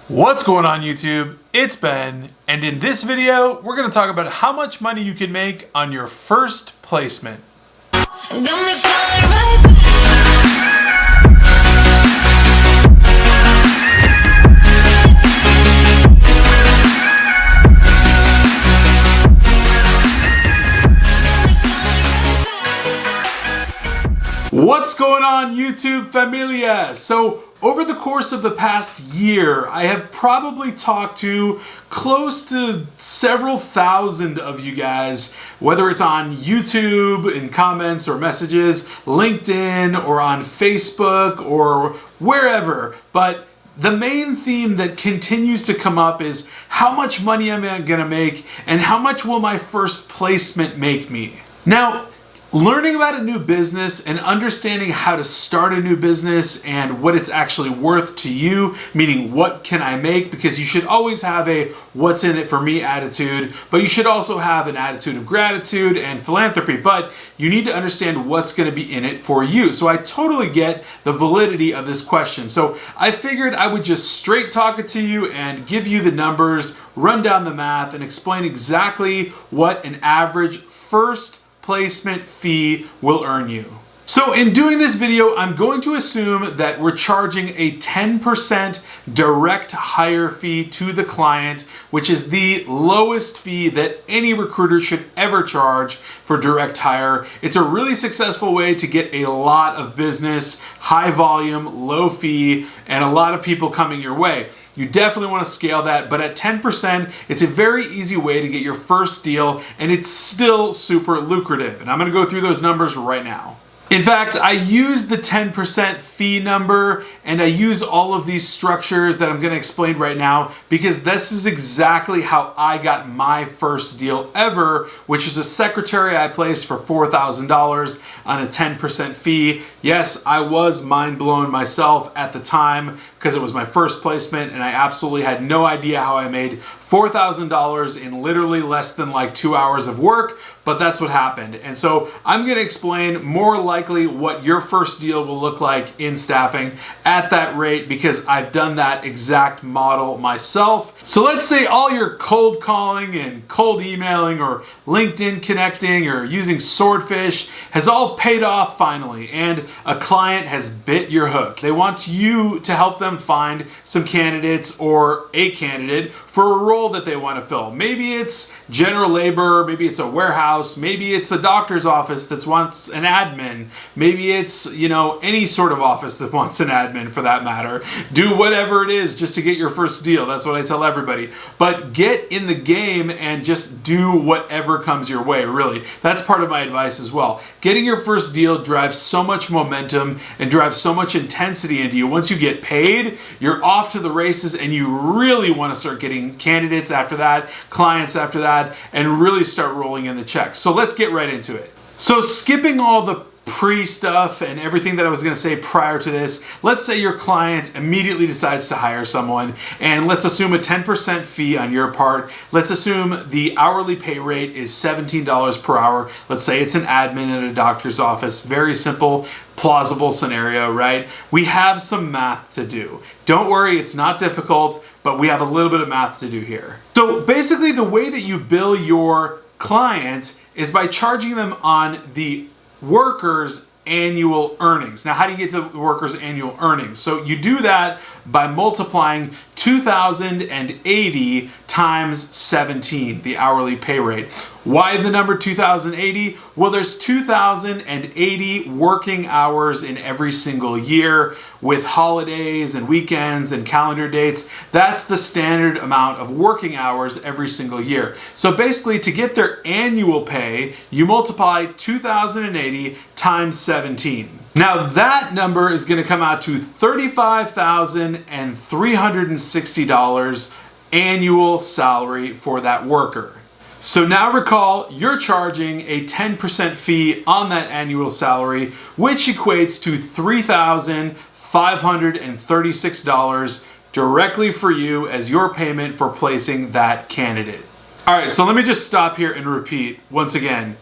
What's going on YouTube? It's Ben, and in this video, we're going to talk about how much money you can make on your first placement. What's going on YouTube familia? So over the course of the past year, I have probably talked to close to several thousand of you guys, whether it's on YouTube in comments or messages, LinkedIn or on Facebook or wherever. But the main theme that continues to come up is how much money am I gonna make and how much will my first placement make me? Now, learning about a new business and understanding how to start a new business and what it's actually worth to you, meaning what can I make, because you should always have a what's in it for me attitude, but you should also have an attitude of gratitude and philanthropy, but you need to understand what's going to be in it for you. So I totally get the validity of this question. So I figured I would just straight talk it to you and give you the numbers, run down the math, and explain exactly what an average first placement fee will earn you. So in doing this video, I'm going to assume that we're charging a 10% direct hire fee to the client, which is the lowest fee that any recruiter should ever charge for direct hire. It's a really successful way to get a lot of business, high volume, low fee, and a lot of people coming your way. You definitely want to scale that, but at 10%, it's a very easy way to get your first deal, and it's still super lucrative. And I'm going to go through those numbers right now. In fact, I use the 10% fee number and I use all of these structures that I'm going to explain right now because this is exactly how I got my first deal ever, which is a secretary I placed for $4,000 on a 10% fee. Yes, I was mind blown myself at the time because it was my first placement and I absolutely had no idea how I made $4,000 in literally less than like 2 hours of work, but that's what happened. And so I'm going to explain more likely what your first deal will look like in staffing at that rate because I've done that exact model myself. So let's say all your cold calling and cold emailing or LinkedIn connecting or using Swordfish has all paid off finally and a client has bit your hook. They want you to help them find some candidates or a candidate for a role that they want to fill. Maybe it's general labor, maybe it's a warehouse, maybe it's a doctor's office that wants an admin, maybe it's, any sort of office that wants an admin for that matter. Do whatever it is just to get your first deal. That's what I tell everybody. But get in the game and just do whatever comes your way, really. That's part of my advice as well. Getting your first deal drives so much momentum and drives so much intensity into you. Once you get paid, you're off to the races and you really want to start getting candidates after that, clients after that, and really start rolling in the checks. So let's get right into it. So skipping all the pre-stuff and everything that I was going to say prior to this, let's say your client immediately decides to hire someone and let's assume a 10% fee on your part. Let's assume the hourly pay rate is $17 per hour. Let's say it's an admin in a doctor's office. Very simple, plausible scenario, right? We have some math to do. Don't worry, it's not difficult, but we have a little bit of math to do here. So basically the way that you bill your client is by charging them on the workers' annual earnings. Now, how do you get to the workers' annual earnings? So you do that by multiplying 2,080 times 17, the hourly pay rate. Why the number 2,080? Well, there's 2,080 working hours in every single year with holidays and weekends and calendar dates. That's the standard amount of working hours every single year. So basically, to get their annual pay, you multiply 2,080 times 17. Now that number is going to come out to $35,360 annual salary for that worker. So now recall, you're charging a 10% fee on that annual salary, which equates to $3,536 directly for you as your payment for placing that candidate. All right, so let me just stop here and repeat once again.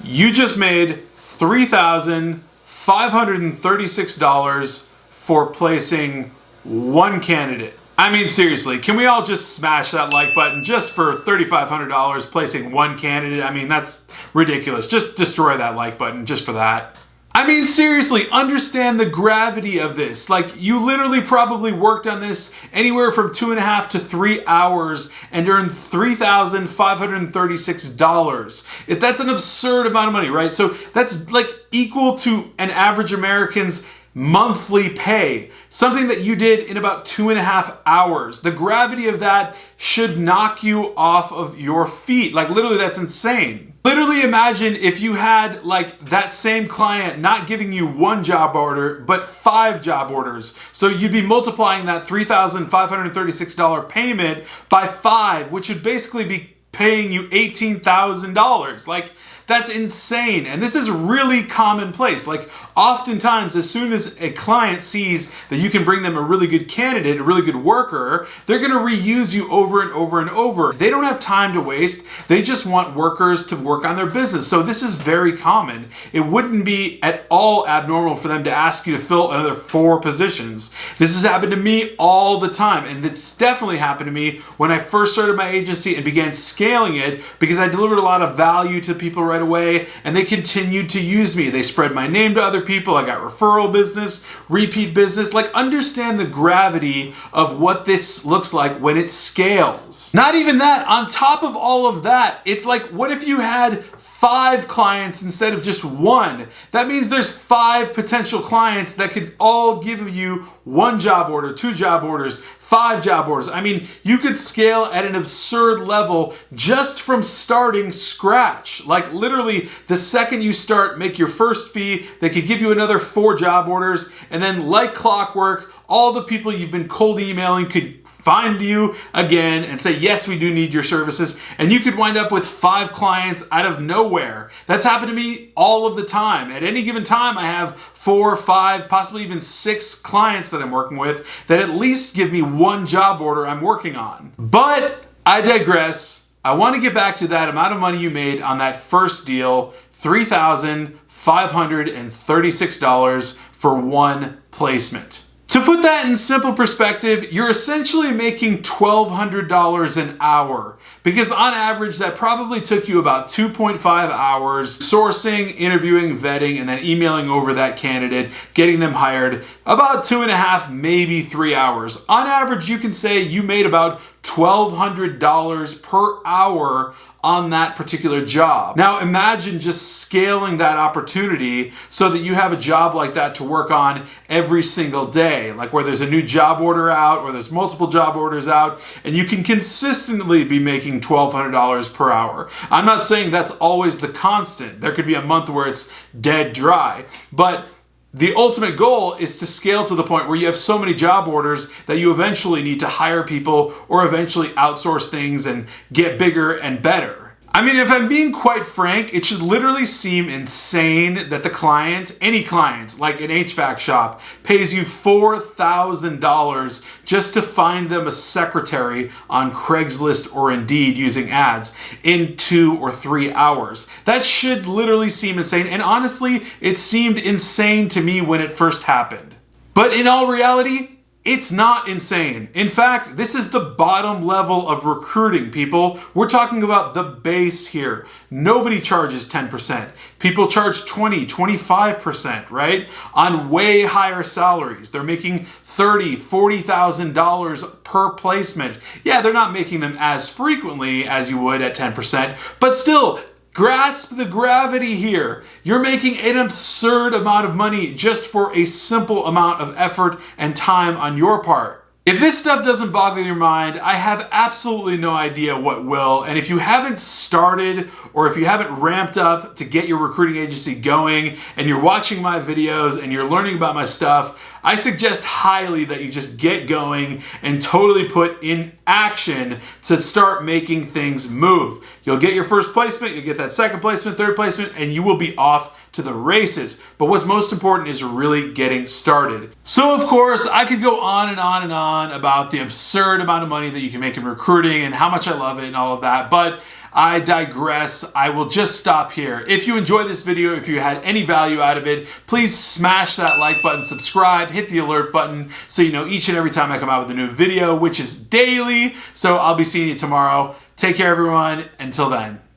You just made $3,536 for placing one candidate. I mean, seriously, can we all just smash that like button just for $3,500 placing one candidate? I mean, that's ridiculous. Just destroy that like button just for that. I mean, seriously, understand the gravity of this. Like, you literally probably worked on this anywhere from 2.5 to 3 hours and earned $3,536. That's an absurd amount of money, right? So that's like equal to an average American's monthly pay, something that you did in about 2.5 hours. The gravity of that should knock you off of your feet. Like, literally, that's insane. Literally imagine if you had like that same client not giving you one job order, but 5 job orders. So you'd be multiplying that $3,536 payment by 5, which would basically be paying you $18,000. Like, that's insane. And this is really commonplace. Like, oftentimes, as soon as a client sees that you can bring them a really good candidate, a really good worker, they're going to reuse you over and over and over. They don't have time to waste. They just want workers to work on their business. So this is very common. It wouldn't be at all abnormal for them to ask you to fill another 4 positions. This has happened to me all the time. And it's definitely happened to me when I first started my agency and began scaling it, because I delivered a lot of value to people right away, and they continued to use me. They spread my name to other people. I got referral business, repeat business. Like, understand the gravity of what this looks like when it scales. Not even that, on top of all of that, it's like, what if you had 5 clients instead of just 1? That means there's 5 potential clients that could all give you 1 job order, 2 job orders, 5 job orders. I mean, you could scale at an absurd level just from starting scratch. Like, literally, the second you start, make your first fee, they could give you another 4 job orders, and then like clockwork, all the people you've been cold emailing could find you again and say, yes, we do need your services. And you could wind up with 5 clients out of nowhere. That's happened to me all of the time. At any given time, I have 4, 5, possibly even 6 clients that I'm working with that at least give me 1 job order I'm working on. But I digress. I want to get back to that amount of money you made on that first deal, $3,536 for 1 placement. To put that in simple perspective, you're essentially making $1,200 an hour, because on average that probably took you about 2.5 hours sourcing, interviewing, vetting, and then emailing over that candidate, getting them hired. About 2.5, maybe 3 hours. On average, you can say you made about $1,200 per hour on that particular job. Now imagine just scaling that opportunity so that you have a job like that to work on every single day, like where there's a new job order out or there's multiple job orders out, and you can consistently be making $1,200 per hour. I'm not saying that's always the constant. There could be a month where it's dead dry, but the ultimate goal is to scale to the point where you have so many job orders that you eventually need to hire people or eventually outsource things and get bigger and better. I mean, if I'm being quite frank, it should literally seem insane that the client, any client, like an HVAC shop, pays you $4,000 just to find them a secretary on Craigslist or Indeed using ads in 2 or 3 hours. That should literally seem insane, and honestly, it seemed insane to me when it first happened. But in all reality, it's not insane. In fact, this is the bottom level of recruiting, people. We're talking about the base here. Nobody charges 10%. People charge 20, 25%, right? On way higher salaries. They're making $30,000, $40,000 per placement. Yeah, they're not making them as frequently as you would at 10%, but still, grasp the gravity here. You're making an absurd amount of money just for a simple amount of effort and time on your part. If this stuff doesn't boggle your mind, I have absolutely no idea what will. And if you haven't started or if you haven't ramped up to get your recruiting agency going and you're watching my videos and you're learning about my stuff, I suggest highly that you just get going and totally put in action to start making things move. You'll get your first placement, you'll get that second placement, third placement, and you will be off to the races. But what's most important is really getting started. So of course, I could go on and on and on on about the absurd amount of money that you can make in recruiting and how much I love it and all of that, but I digress. I will just stop here. If you enjoyed this video, if you had any value out of it, please smash that like button, subscribe, hit the alert button so you know each and every time I come out with a new video, which is daily. So I'll be seeing you tomorrow. Take care, everyone. Until then.